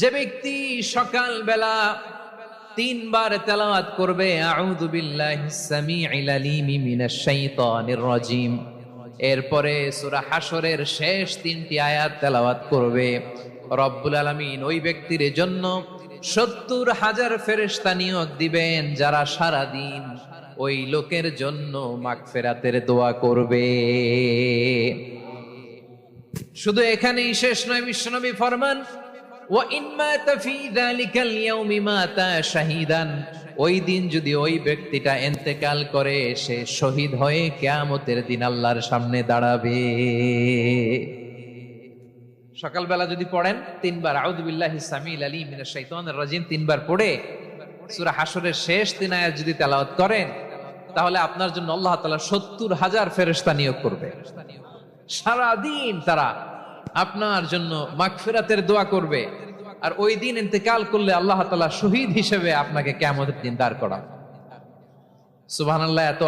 যে ব্যক্তি সকাল বেলা তিনবার তেলাওয়াত করবে আউযু বিল্লাহিস সামিউল আলিম মিনাশ শাইতানির রাজিম, এরপরে সূরা হাশরের শেষ তিনটি আয়াত তেলাওয়াত করবে, রব্বুল আলামিন ওই ব্যক্তির জন্য ৭০,০০০ ফেরেশতা নিয়োগ দিবেন যারা সারা দিন ওই লোকের জন্য মাগফিরাতের দোয়া করবে। শুধু এখানেই শেষ নয়, বিশ্বনবী ফরমান ওয়াইন মাতা ফি যালিকাল ইয়াউমি মাতা শাহীদান, ওই দিন যদি ওই ব্যক্তিটা ইন্তেকাল করে সে শহীদ হয়ে কিয়ামতের দিন আল্লাহর সামনে দাঁড়াবে। সকালবেলা যদি পড়েন তিনবার আউযু বিল্লাহিস সামিউল আলিম মিনাশ শাইতানির রাজিম তিনবার পড়ে সূরা হাশরের শেষ তিন আয়াত যদি তেলাওয়াত করেন, তাহলে আপনার জন্য আল্লাহ তাআলা ৭০,০০০ ফেরেশতা নিয়োগ করবে। সারা দিন তারা আপনার জন্য মাগফিরাতের দোয়া করবে, আর ওই দিন ইন্তেকাল করলে আল্লাহ তাআলা শহীদ হিসেবে আপনাকে কিয়ামতের দিন দাঁড় করাবেন। সুবহানাল্লাহ। এত